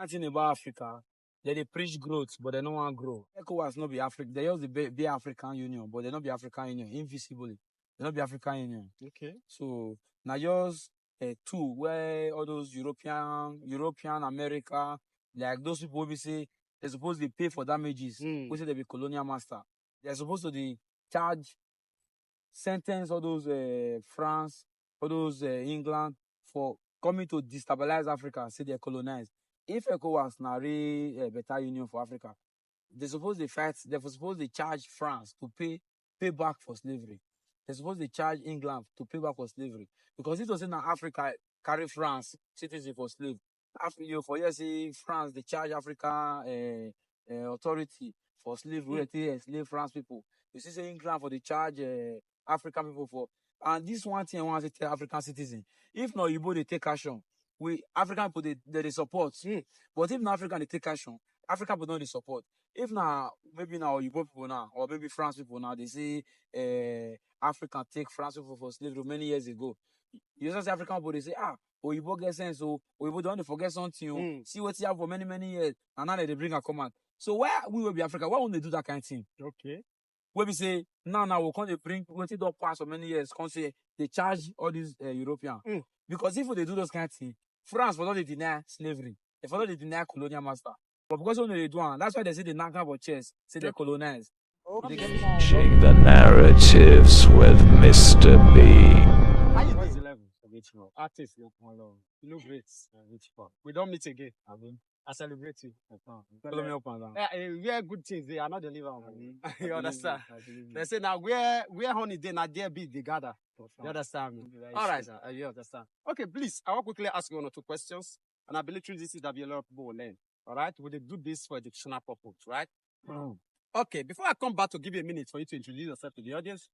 one thing about Africa, they preach growth, but they don't want to grow. ECOWAS not be Africa. They use the be African Union, but they not be African Union invisibly. They not be African Union. Okay. So now just two where all those European America, like those people will be say they're supposed to pay for damages. We say they be colonial master. They're supposed to charge sentence all those France, all those England for coming to destabilize Africa, say they're colonized. If ECOWAS now a better union for Africa, they're supposed to fight, they're supposed to charge France to pay back for slavery. They're supposed to charge England to pay back for slavery. Because it was in Africa carry France citizen for slave. For years, France, they charge Africa authority for slavery, slave France people. You see, say England for the charge African people for. And this one thing I want to tell African citizens. If not, you they take action. We African people they support. But if not African they take action, African people don't they support. If now maybe now you people now, or maybe France people now, they say African take France people for slavery many years ago. You just say African people they say Oyibo get sense, so Oyibo don't forget something. See what you have for many years, and now they bring a command. So why we will be Africa? Why won't they do that kind of thing? Okay. Where we say now we'll come they bring what it don't pass for many years. Come say they charge all these European because if they do those kind of things, France will not deny slavery. They will not deny colonial master. But because when they do one, that's why they say they knock about chest, say they colonize. Check the narratives with Mr. B. What's the level of HPOP? Artist, you look great. We don't meet again. I celebrate you. Follow me up and down. We are good things. They are not deliver. You understand? They say now where honey they not there be the gather. You understand me? All right, sir. You understand? Okay, please. I will quickly ask you one or two questions, and I believe through this is that a lot of people will learn. All right, we will do this for educational purpose, right? Okay. Before I come back to give you a minute for you to introduce yourself to the audience.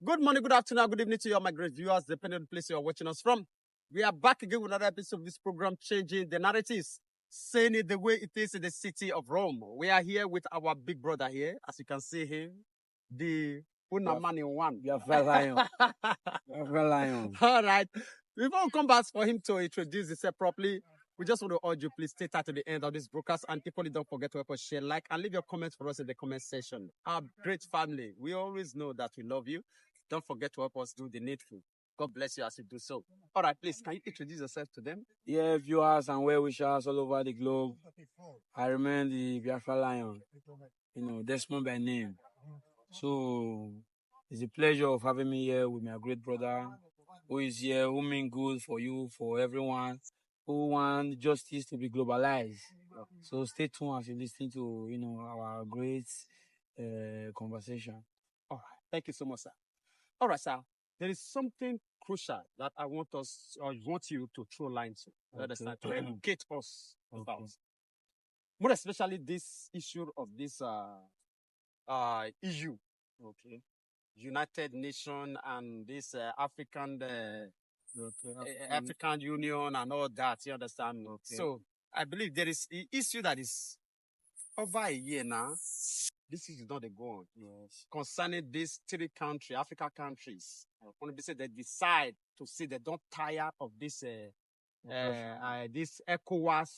Good morning, good afternoon, good evening to you, all my great viewers, depending on the place you are watching us from. We are back again with another episode of this program, Changing the Narratives, saying it the way it is in the city of Rome. We are here with our big brother here, as you can see him, the Unaman in one. You are lion. Lion. All right. Before we come back for him to introduce himself properly, we just want to urge you, please stay tight to the end of this broadcast, and people don't forget to help us share, like, and leave your comments for us in the comment section. Our great family, we always know that we love you. Don't forget to help us do the needful. God bless you as you do so. All right, please, can you introduce yourself to them? Yeah, viewers and well-wishers all over the globe. I remain the Biafra Lion, Desmond by name. So, it's a pleasure of having me here with my great brother, who is here, who means good for you, for everyone, who want justice to be globalized. So, stay tuned as you listen to, our great conversation. All right, thank you so much, sir. All right, sir. There is something crucial that I want you to throw lines to, understand, to educate us about. More especially this issue of this EU, United Nations and this African Union and all that. You understand? So I believe there is an issue that is over a year now. This is not a go on. Concerning these three countries, African countries, when they decide to say they don't tire of this ECOWAS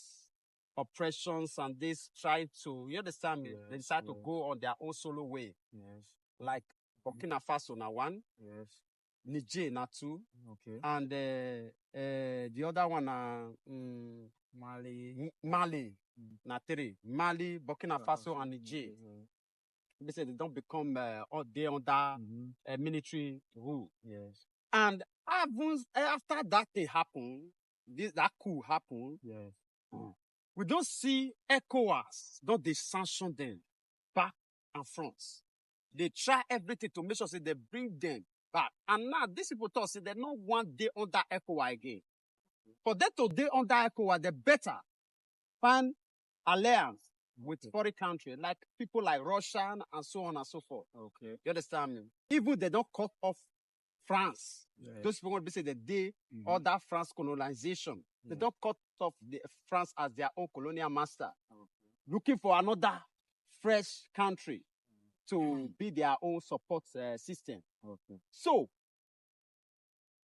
oppressions and this try to, you understand me? They decide to go on their own solo way. Like Burkina Faso now one, Niger now two, and the other one Mali now three. Mali, Burkina Faso, and Niger. They say they don't become they under military rule. And after that thing happened, that coup happened. We don't see ECOWAS, don't they sanction them back and front. They try everything to make sure that they bring them back. And now these people talk say they don't want they under ECOWAS again. For them to they under ECOWAS, they better find alliance with foreign countries, like people like Russia and so on and so forth. You understand me? Even they don't cut off France. Those people want to say that they order France colonization. They don't cut off France as their own colonial master. Looking for another fresh country to be their own support system. So,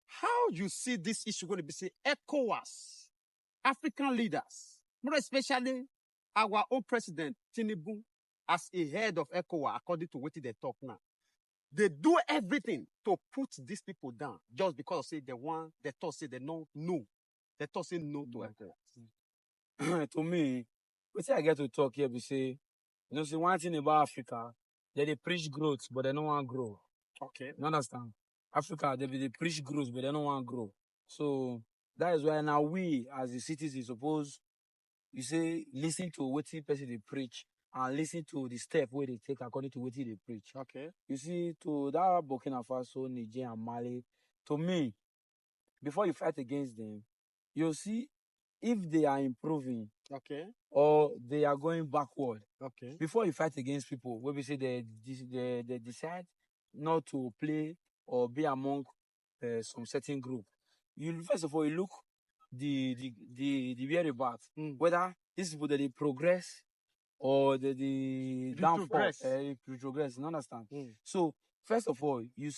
how you see this issue going to be, say, ECOWAS, African leaders, more especially our own president, Tinubu, as a head of ECOWAS, according to what they talk now. They do everything to put these people down just because say they thought say they no. They thought say no to ECOWAS. To me, what I get to talk here, we say, see one thing about Africa, they preach growth, but they don't want to grow. Okay. You understand? Africa, they preach growth, but they don't want to grow. So that is why now we, as the citizens, suppose you say listen to what the person they preach and listen to the step where they take according to what they preach. Okay. You see, to that Burkina Faso, Niger, and Mali, to me, before you fight against them, you'll see if they are improving, okay, or they are going backward. Okay. Before you fight against people, where we say they decide not to play or be among some certain group, you first of all you look the whereabouts, whether these people that they progress or the downfall, retrogress. You understand? So first of all, you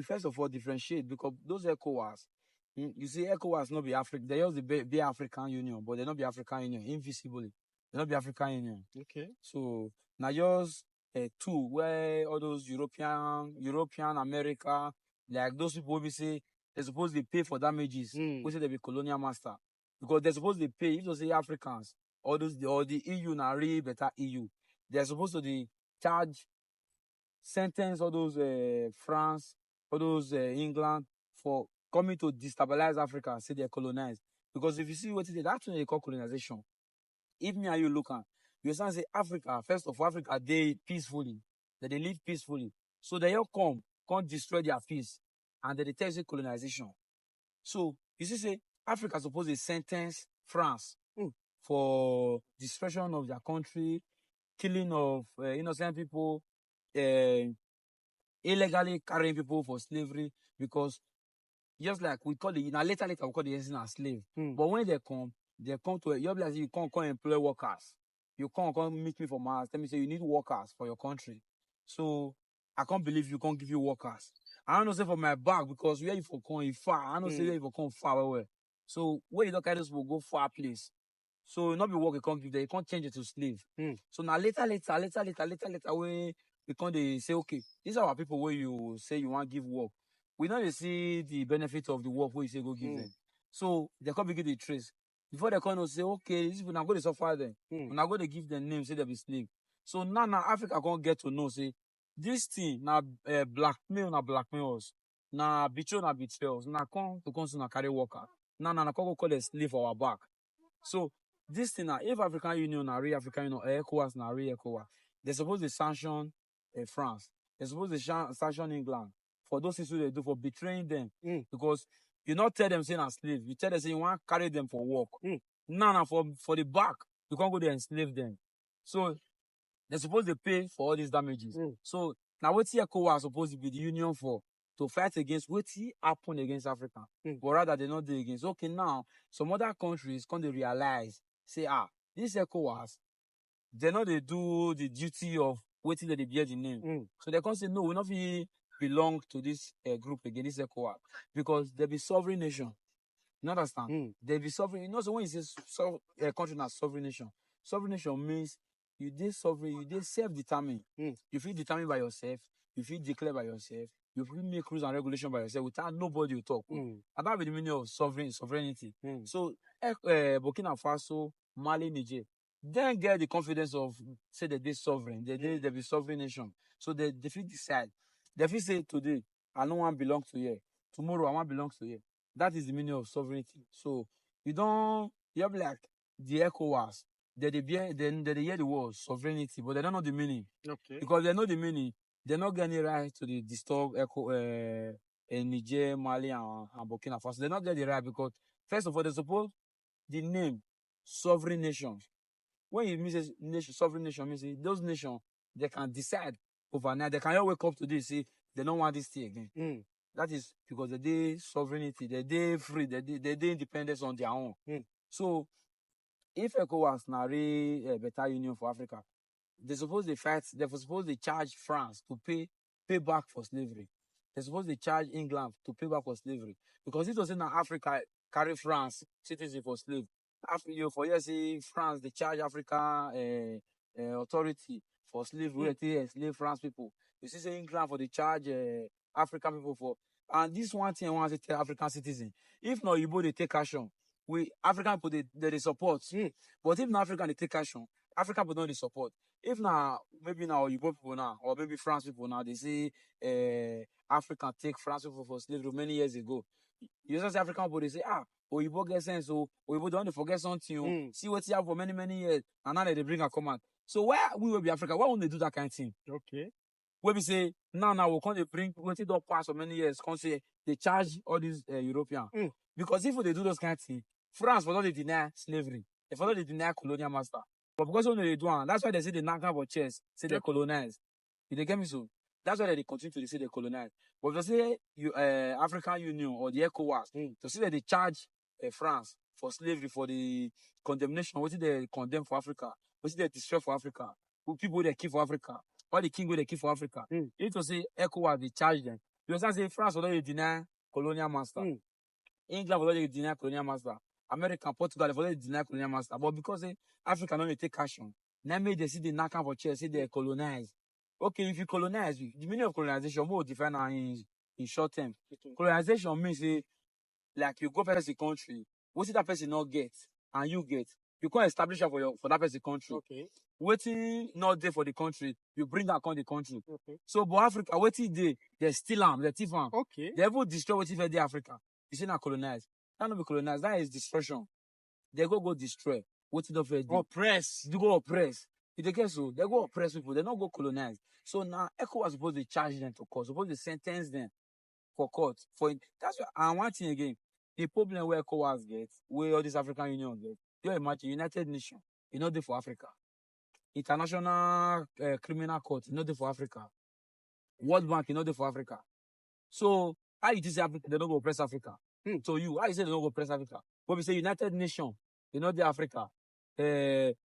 first of all differentiate, because those ECOWAS, you see ECOWAS not be African. They just be African Union, but they not be African Union invisibly. They not be African Union. Okay. So now yours two where all those European America, like those people will be say they're supposed to pay for damages. We say they be colonial master, because they're supposed to pay. If you say Africans, or the EU now really better EU, they're supposed to charge sentence all those France, all those England for coming to destabilize Africa and say they're colonized. Because if you see what it is, that's what they call colonization. If me and you look at, you start say Africa, first of all, Africa, they peacefully, they live peacefully. So they all come destroy their peace, and they tell you colonization. So you see, say Africa supposed to sentence France for destruction of their country, killing of innocent people, illegally carrying people for slavery, because just like we call it, now later we call the person as slave. But when they come to you like you can't employ workers. You can't come meet me for my house. Tell me say you need workers for your country. So I can't believe you can't give you workers. I don't know say for my back, because where you for come you far. I don't say where you for come far well. So where you don't carry this will go far place. So not be work you can't give them, you can't change it to slave. So now later when we can't they say, okay, these are our people where you say you want to give work. We don't see the benefit of the work where you say go give them. So they can't begin the trace. Before they come say, okay, these people now go to suffer them. We're not going to give them names, say they be slave. So now Africa can't get to know, say, this thing now blackmail us. Now betray us. Now come to carry worker. Now come call a slave for our back. So this thing now, if African Union are real African Union, ECOWAS now real ECOWAS, they're supposed to sanction France. They're supposed to sanction England for those things they do for betraying them. Because you not tell them saying a slave, you tell them saying you want to carry them for work. Now for the back, you can't go there and enslave them. So they're supposed to pay for all these damages. So now what's ECOWAS supposed to be the union for? To fight against what happened against Africa. But rather they not do against. Okay, now some other countries come to realize, say, this ECOWAS, they know they do the duty of waiting that they bear the name. So they can't say, no, we not belong to this group again, this ECOWAS, because they be sovereign nation. You understand? They be sovereign. You know, so when you say a country as sovereign nation means you did sovereign, you did self-determined. You feel determined by yourself, you feel declared by yourself, you feel make rules and regulations by yourself without nobody to talk. And that be the meaning of sovereignty. So Burkina Faso, Mali, Niger, then get the confidence of say that they sovereign, they be sovereign nation. So they feel decide. They feel say today, I don't want to belong to here. Tomorrow I want to belong to here. That is the meaning of sovereignty. So you have like the ECOWAS, they hear the word sovereignty, but they don't know the meaning. Okay. Because they know the meaning, they're not getting right to the disturb Niger, Mali, and Burkina Faso. They're not getting the right because first of all, they suppose the name sovereign nations. When you mean sovereign nation, means those nations they can decide overnight. They can all wake up today say they don't want this thing again. That is because they sovereignty, they free, they independence on their own. So if ECOWAS now really a better union for Africa, they're supposed to charge France to pay back for slavery. They're supposed to charge England to pay back for slavery. Because it was in Africa carry France citizen for slave. You for years, see France, they charge African authority for slavery, they enslave France people. You see, say England for the charge African people for. And this one thing I want to tell African citizens, if not Igbo, they take action. We African people they support. But if not African they take action, African people don't they support. If now maybe now Igbo people now, or maybe France people now, they say African take France people for slavery many years ago. You just say African people, they say, Oyibo get sense, so Oyibo don't forget something. See what you have for many, many years, and now they bring a command. So why we will be Africa? Why won't they do that kind of thing? Okay. Where we say, now we can't bring, we don't pass for many years, can't say, they charge all these European. Because if they do those kind of things, France, for not they deny slavery, they for not they deny colonial master. But because when they do, that's why they say they knock out for chairs, say they colonize. Did they get me so? That's why they continue to say they colonize. But if they say African Union or the ECOWAS, to see that they charge France for slavery, for the condemnation, what did they condemn for Africa? What did they destroy for Africa? Who people they kill for Africa? All the king they kill for Africa? It was say ECOWAS, they charge them. You understand? Say France will not deny colonial master. England will not deny colonial master. America, Portugal, will not deny colonial master. But because Africa don't take action, now maybe they see the knock out for chairs, say they colonize. Okay, if you colonize, the meaning of colonization more define in short term. Colonization means like you go past the country, what did that person not get and you get? You can't establish it for that person country. Okay. Waiting not there for the country, you bring that on the country. Okay. So but Africa, waiting they steal them, they thief them. Okay. They ever destroy what if they Africa. You see not colonize. That not be colonize, that is destruction. They go destroy. What did they do? Oppress. They go oppress. If they get so, they go oppress people, they don't go colonize. So now ECO was supposed to charge them to court, supposed to sentence them for court. That's why and one thing again, the problem where ECOWAS gets, where all this African Union gets, you imagine United Nations, you know they for Africa. International Criminal Court, you know they for Africa. World Bank, you know they for Africa. So how you say Africa, they don't go oppress Africa. So how you say they don't go oppress Africa? But we say United Nations, you know the Africa.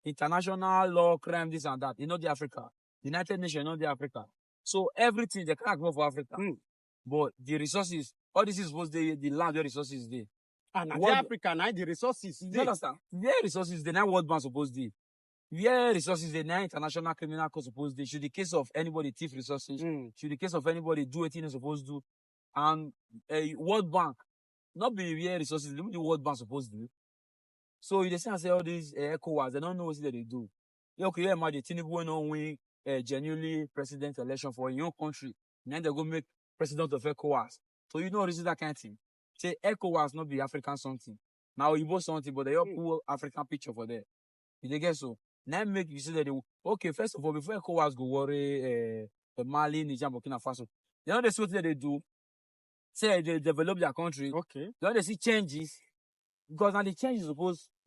International law, crime, this and that, you know the Africa. United Nations, you know the Africa. So everything they can't go for Africa. But the resources, all this is supposed to the land, the resources there. And the Africa, now the resources. You understand? Where resources, the now World Bank supposed to. Where resources, the now International Criminal Court supposed to. Should the case of anybody thief resources, should the case of anybody do anything they're supposed to do, and World Bank, not be where resources, the World Bank supposed to do. So you say all these ECOWAS, they don't know what they do. Okay, imagine Tinubu don't win genuinely president election for your country. And then they go make president of ECOWAS. So you know this is that kind of thing. Say ECOWAS not be African something. Now you both something, but they all pull African picture for there. Did they get so? Now make you see that okay, first of all, before ECOWAS go worry Mali, Niger, Burkina Faso. They know what they do. Say they develop their country. Okay. Then they see changes. Because now the change is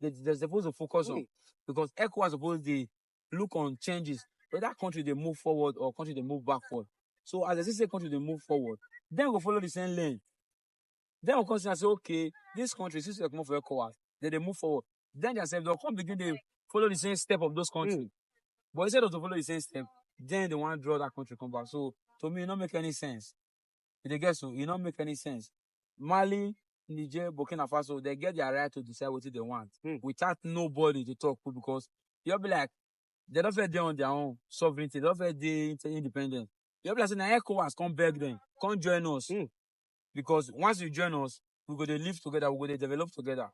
they're supposed to focus on. Because ECOWAS is supposed to look on changes. Whether that country they move forward or country they move backward. So as they say country they move forward, then we'll follow the same lane. Then we'll consider say, okay, this country, since they come for ECOWAS, then they move forward. Then they'll come begin to follow the same step of those countries. But instead of to follow the same step, then they want to draw that country come back. So to me, it don't make any sense. If they get so, it don't make any sense. Mali, Niger, Burkina Faso, they get their right to decide what they want without nobody to talk to, because you'll be like, they don't feel they on their own sovereignty, they don't feel they independent. You'll be like, now ECOWAS come beg them, come join us. Because once you join us, we're going to live together, we're going to develop together.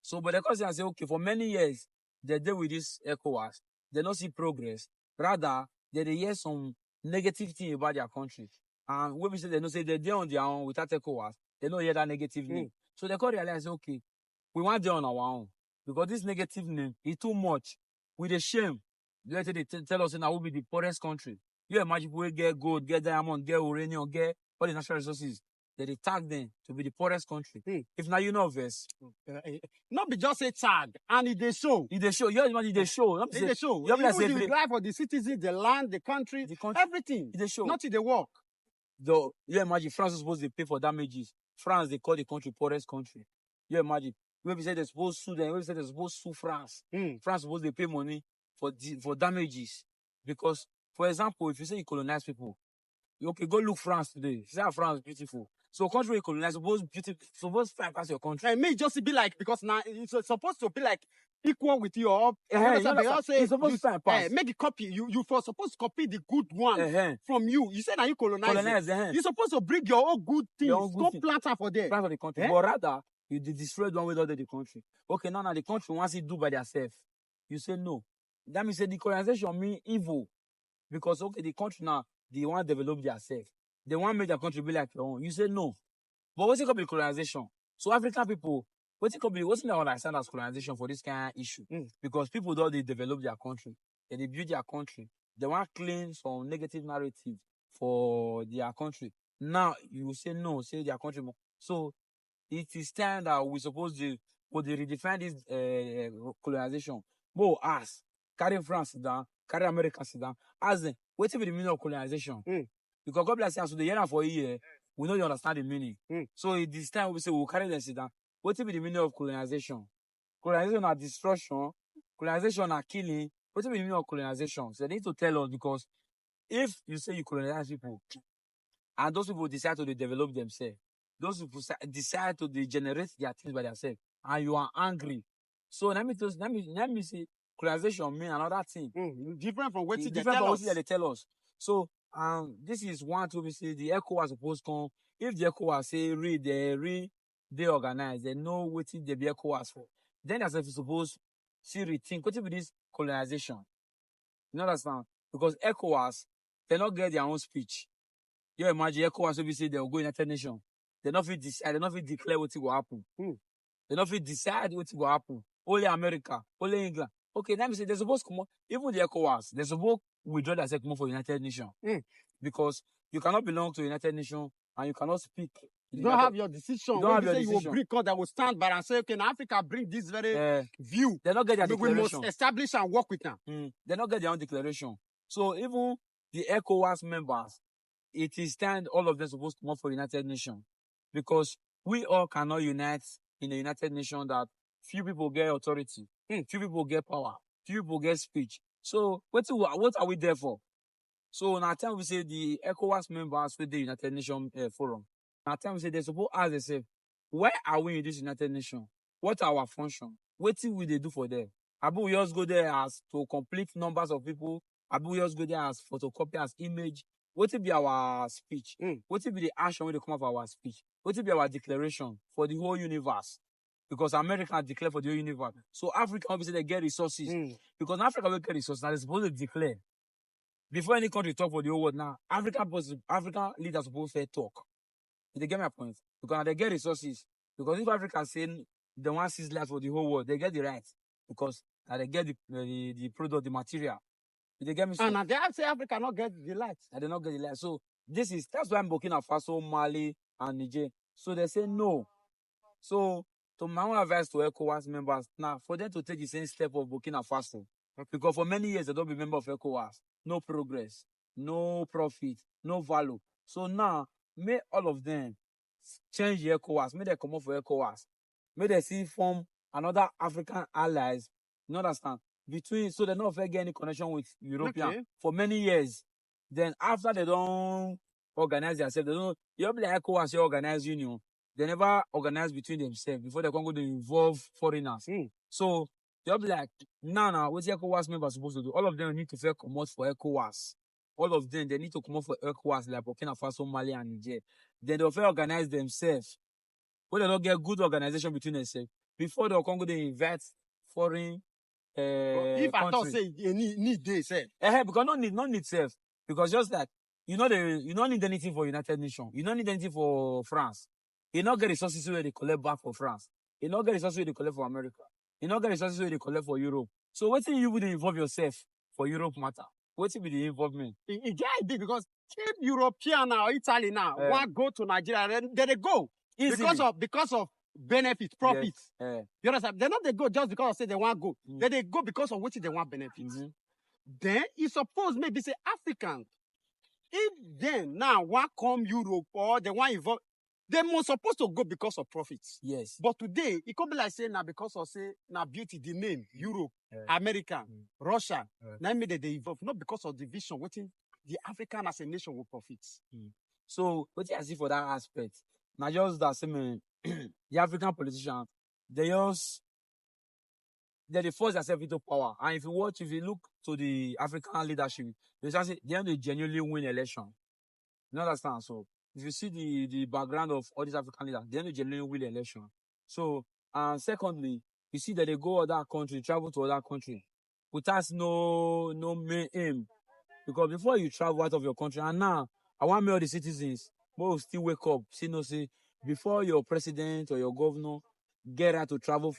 So, but the question say, okay, for many years, they deal with this ECOWAS, they don't see progress. Rather, they hear some negative thing about their country. And when we say they don't say they're on their own without ECOWAS, they don't hear that negative name. So they can realize, okay, we want them on our own. Because this negative name is too much. With a shame, they tell us now we'll be the poorest country. You imagine we get gold, get diamond, get uranium, get all the natural resources. They tag them to be the poorest country. If now you know verse. Not be just a tag, and it they show. It they show. You imagine they show. It they show. You Even the life of the citizens, the land, the country, everything. It they show. Not in the work. Though you imagine France is supposed to pay for damages. France, they call the country poorest country. You imagine. When we say they're supposed to sue them, when we say they're supposed to sue France. France supposed to pay money for damages. Because, for example, if you say you colonize people, okay, go look France today. See how France is beautiful. So country we colonize suppose beautiful, suppose fight past your country. It may just be like, because now it's supposed to be like equal with your. You understand? It's supposed to fight past. make a copy. You for supposed to copy the good one from you. You said now you colonize it. You're supposed to bring your own good things. Go plant her for there. Plant for the country. But rather, you destroy the one with other the country. Okay, now the country wants it do by themselves. You say no. That means the colonization mean evil. Because okay, the country now, they want to develop themselves. They want to make their country be like your own. You say no. But what's it called colonization? So African people, what's they understand as colonization for this kind of issue? Because people don't they develop their country, they build their country. They want to clean some negative narrative for their country. Now you say no, say their country. So it is time that we supposed to redefine this colonization. But us carry France down, carry America down. As in, what's the meaning of colonization? Because God bless us, so the year for a year, we know you understand the meaning. So it is time we say we'll carry them down. What will be the meaning of colonization? Colonization are destruction, colonization are killing. What will be the meaning of colonization? So they need to tell us, because if you say you colonize people, and those people decide to develop themselves, those people decide to generate their things by themselves, and you are angry. So let me say colonization mean another thing. Different from what they tell us. So this is one to be say the ECOWAS supposed to come. If the ECOWAS say they organize, they know what they be ECOWAS for. Then that's if you suppose see rethink what be this colonization. You understand? Because ECOWAS, they not get their own speech. You imagine ECOWAS will be say they'll go United Nations. They not fit decide, they not fit declare what will happen. They not fit decide what will happen. Only America, only England. Okay, let me say they're supposed to come on. Even the ECOWAS, they're supposed to withdraw themselves for United Nations. Because you cannot belong to United Nations and you cannot speak. You don't have your decision. You don't have your decision. You will bring God that will stand by and say, okay, now Africa bring this very view. They not get their declaration. We must establish and work with them. They not get their own declaration. So even the ECOWAS members, it is time all of them supposed to come for United Nations. Because we all cannot unite in the United Nations that few people get authority, few people get power, few people get speech. So what are we there for? So now time we say the ECOWAS members with the United Nations forum. Now time we say they're supposed to ask themselves, where are we in this United Nations? What are our function? What will they do for them? Abu we just go there as to complete numbers of people. Abu we just go there as photocopy, as image. What will be our speech? What will be the action when they come up with our speech? What will be our declaration for the whole universe? Because America declare for the whole universe. So Africa obviously they get resources. Because Africa will get resources. Now they're supposed to declare. Before any country talk for the whole world now, African leaders supposed to talk. They get my point. Because they get resources. Because if Africa say they want seize life for the whole world, they get the right. Because they get the product, the material. They get me. And they say Africa not get the light. They not get the light. So that's why I'm Burkina Faso, Mali, and Niger. So they say no. So to my own advice to ECOWAS members, now for them to take the same step of Burkina Faso. Because for many years they don't be member of ECOWAS. No progress, no profit, no value. So now, may all of them change the ECOWAS, may they come up for ECOWAS. May they see form another African allies, you understand? So they don't get any connection with European for many years. Then after they don't organize themselves, they don't, you be like ECOWAS, you organize union. They never organize between themselves before they can go to involve foreigners. So they'll be like, now, what's the ECOWAS members supposed to do? All of them need to fair come out for ECOWAS. All of them, they need to come out for ECOWAS, like Burkina Faso, Mali, and Niger. Then they'll fair organize themselves. When they don't get good organization between themselves, before they'll come go to invite foreign if I thought say you need this, because no need self. Because just that, you don't need anything for United Nations. You don't need anything for France. You don't get resources where they collect back for France. You don't get resources where they collect for America. You don't get resources where they collect for Europe. So what thing you would involve yourself for Europe matter? What will be the involvement? It get big because if European or Italy now want go to Nigeria, then they go. Easily. Because of benefits, profits. Yes. You understand? They not they go just because say they want go. Then they go because of which they want benefits. Then it's supposed maybe say Africans. If then now want come Europe or they want involve, they must supposed to go because of profits. Yes. But today, it could be like saying now because of say now beauty, the name, Europe, America, Russia. Now maybe they evolve, not because of the vision, waiting the African as a nation will profit. So what you see for that aspect? Now just that same the African politicians, they're the force themselves into power. And if you look to the African leadership, they just say they don't genuinely win election. You understand? So if you see the background of all these African leaders, they don't genuinely win election. So and secondly, you see that they go other country, travel to other country, without no main aim. Because before you travel out of your country, and now I want me all the citizens, will still wake up, say before your president or your governor get right to travel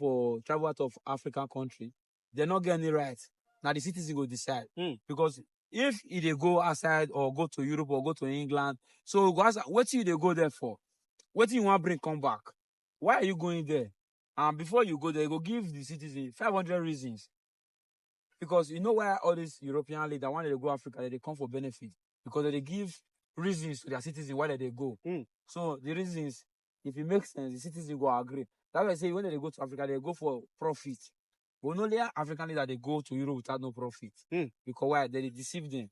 out of African country, they not get any right. Now the citizens will decide. Because if they go outside or go to Europe or go to England, so go outside, what do they go there for? What do you want to bring come back? Why are you going there? And before you go there, you go give the citizens 500 reasons. Because you know why all these European leaders, when they go Africa, they come for benefit. Because they give reasons to their citizens why they go. So the reasons, if it makes sense, the citizens go agree. That's why I say when they go to Africa, they go for profit. But only African leaders, they go to Europe without no profit. Because why? They deceive them.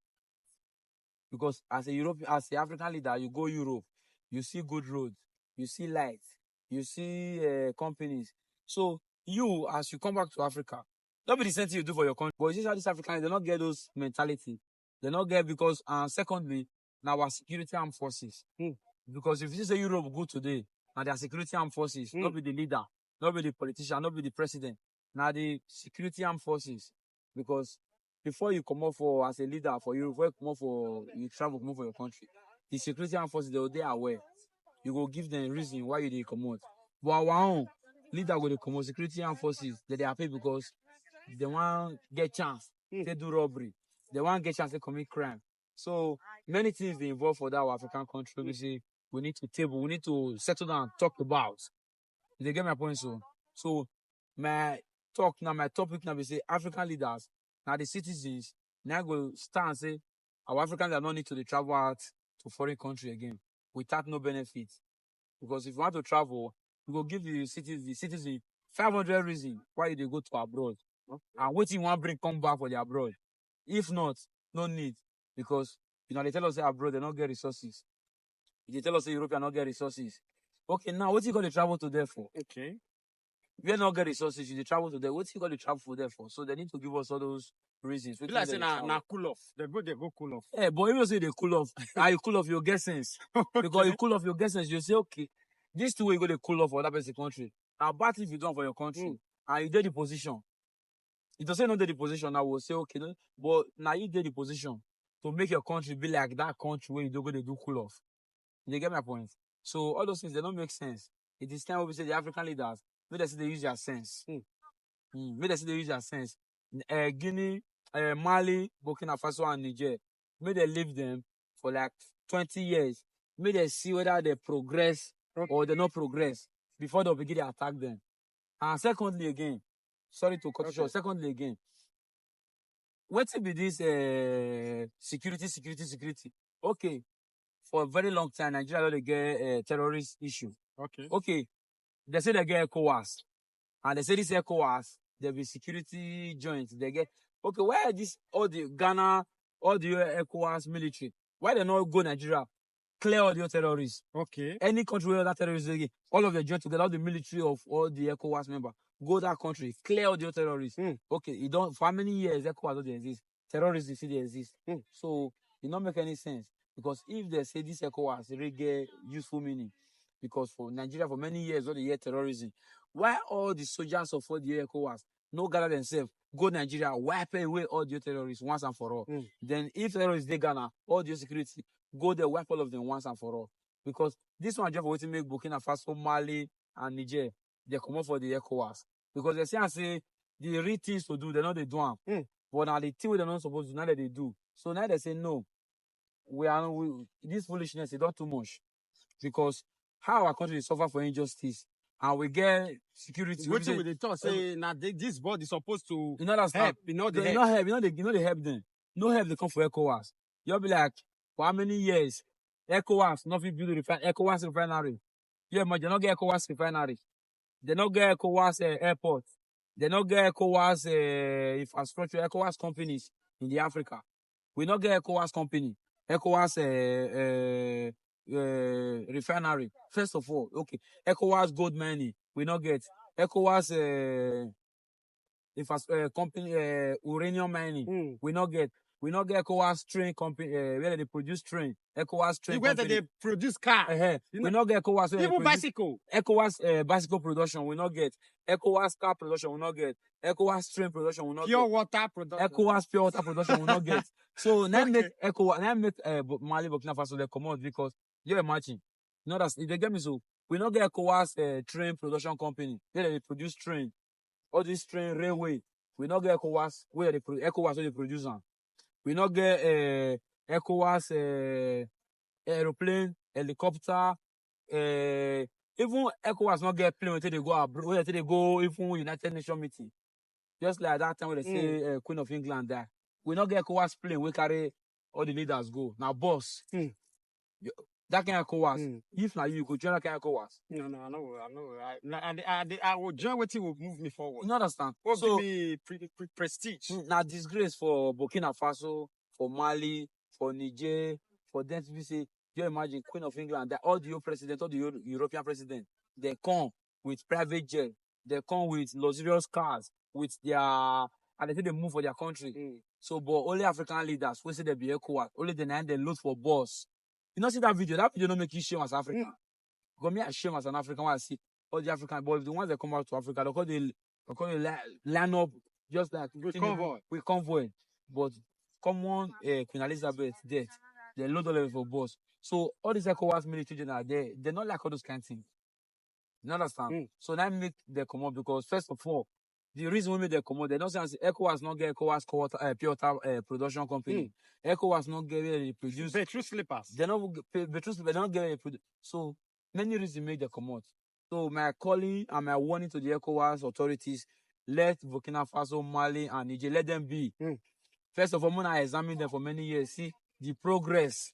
Because as an African leader, you go Europe, you see good roads, you see lights, you see companies. So you, as you come back to Africa, don't be the same thing you do for your country. But you see how these Africans, they don't get those mentality. They don't get because, secondly, now our security armed forces. Because if you say Europe good today, now their security armed forces, not be the leader, not be the politician, not be the president. Now the security armed forces. Because before you come up for as a leader for Europe, before you come up for you travel, come up for your country, the security armed forces they are aware. You go give them a reason why you come out. But our own leader go come out, security armed forces, they are happy because they want get chance to do robbery. They want get chance to commit crime. So many things they involve for that our African country. We say we need to settle down, talk about. They get my point. So my topic now we say African leaders, now the citizens, now go stand and say our Africans are not need to travel out to foreign country again without no benefit. Because if you want to travel, you go give the citizen 500 reasons why they go to abroad. And what you want bring come back for the abroad. If not, no need. Because they tell us that abroad they don't get resources. They tell us that Europe not get resources. Okay, now what you got to travel to there for? Okay. If you not get resources, you travel to there. What you got to travel for there for? So they need to give us all those reasons. Like say na cool off. They go cool off. Yeah, but if you say they cool off, you cool off your get sense. Okay. Because you cool off your get sense, you say, okay, this two way you go to cool off for that person country. Now, but if you don't for your country, and you did the position. It doesn't know the position, I will say, okay, no, but now you did the position to make your country be like that country where you don't go to do cool off. You get my point? So all those things, they don't make sense. It is time when we say the African leaders, maybe they use their sense. Maybe they use their sense. Guinea, Mali, Burkina Faso and Niger, maybe they leave them for like 20 years. Maybe they see whether they progress or they not progress before they begin to attack them. And secondly again, sorry to cut you short. Secondly, again, what be this security? Okay, for a very long time, Nigeria don't get terrorist issue. Okay, they say they get ECOWAS, and they say this ECOWAS there be security joints. They get okay. Why are this all the Ghana, all the ECOWAS military? Why they not go Nigeria? Clear all the terrorists. Okay. Any country where that terrorists again, all of them join together, all the military of all the ECOWAS members. Go that country, clear all the terrorists. Okay, you don't for how many years ECOWAS don't exist? Terrorists you see they exist. So it don't make any sense. Because if they say this ECOWAS really get useful meaning, because for Nigeria for many years all the year terrorism, why all the soldiers of all the ECOWAS no gather themselves, go Nigeria, wipe away all the terrorists once and for all. Then if terrorists they Ghana, all the security, go there, wipe all of them once and for all. Because this one just waiting to make Burkina Faso, Mali, and Niger. They come up for the ECOWAS. Because they say the real things to do, they know they do them. But now the thing they're not supposed to do, now that they do. So now they say, no, this foolishness is not too much. Because how our country suffer for injustice, and we get security. What with the talk say, now this body is supposed to help. They help. They help them. No help they come for ECOWAS. You'll be like, for how many years? ECOWAS, nothing build ECOWAS refinery. Yeah, but they not get ECOWAS refinery. They not get ECOWAS airport. They not get ECOWAS infrastructure, ECOWAS companies in the Africa. We not get ECOWAS company, ECOWAS refinery. First of all, okay, ECOWAS gold mining, we not get. ECOWAS company uranium mining, we not get. We not get ECOWAS train company where they produce train. ECOWAS train Where company. they produce car. We not get ECOWAS. Even bicycle. ECOWAS bicycle production, we not get. ECOWAS car production, we not get. ECOWAS train production, we not Pure get. water production. ECOWAS pure water production, we not get. So now make ECOWAS, now make Mali, Burkina Faso they come out because you're matching. You know that's if they get me so. We not get ECOWAS train production company. They produce train. All this train railway. We not get ECOWAS where they ECOWAS where they produce them. We not get ECOWAS aeroplane, helicopter, even ECOWAS not get plane until they go abroad, until they go even United Nations meeting. Just like that time when they say Queen of England there. We not get ECOWAS plane, we carry all the leaders go. Now boss. That kind of ECOWAS. If now you could join that kind of ECOWAS. No, I know. I will join what will move me forward. You understand? What So, give me prestige? now disgrace for Burkina Faso, for Mali, for Niger, for them to be say, you imagine Queen of England, that all the president, all the European president, they come with private jet, they come with luxurious cars, with their, and they say they move for their country. So, but only African leaders, we say they be ECOWAS, only the nine they load for boss. You know, see that video don't make you shame as African. Because me, I shame as an African when I see all the African boys, the ones that come out to Africa, they call they line up just like with convoy. But common Queen Elizabeth death, they load all of it for boss. So all these ECOWAS military general, they're not like all those kind of things. You understand? So that make them come up because first of all, the reason we make them come up, they don't say ECOWAS not get ECOWAS pure water production company. ECOWAS not get where they produce Betrayal slippers. they don't betrayal slippers, they don't get where they produce. So many reasons make them come out. So my calling and my warning to the ECOWAS authorities, let Burkina Faso, Mali, and Niger, let them be. First of all, when I examine them for many years, see the progress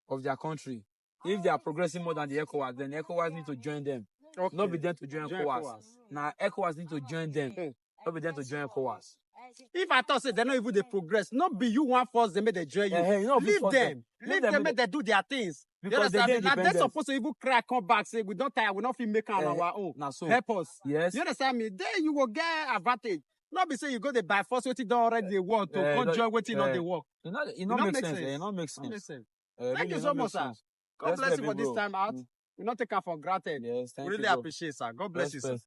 of their country. If they are progressing more than the ECOWAS, then ECOWAS need to join them. Okay. Not be them to join ECOWAS. Now ECOWAS need to join them. Not be them to join ECOWAS. If I thought say they're not even the progress, not be you one force them, make they join you. Leave them. Leave them, make they do their things. Because They're independent. supposed to even cry, come back, say we don't tire, we not feel make on our own. Now so Help us. yes. You understand me? Then you will get advantage. Not be say you go to buy force what you don't already they work to come join what you not they work. It not make sense. It not make sense. Thank you so much, sir. God bless you for this time out. We not take her for granted. Yes, thank We really you, bro. appreciate, sir. God bless you, sir. Respect.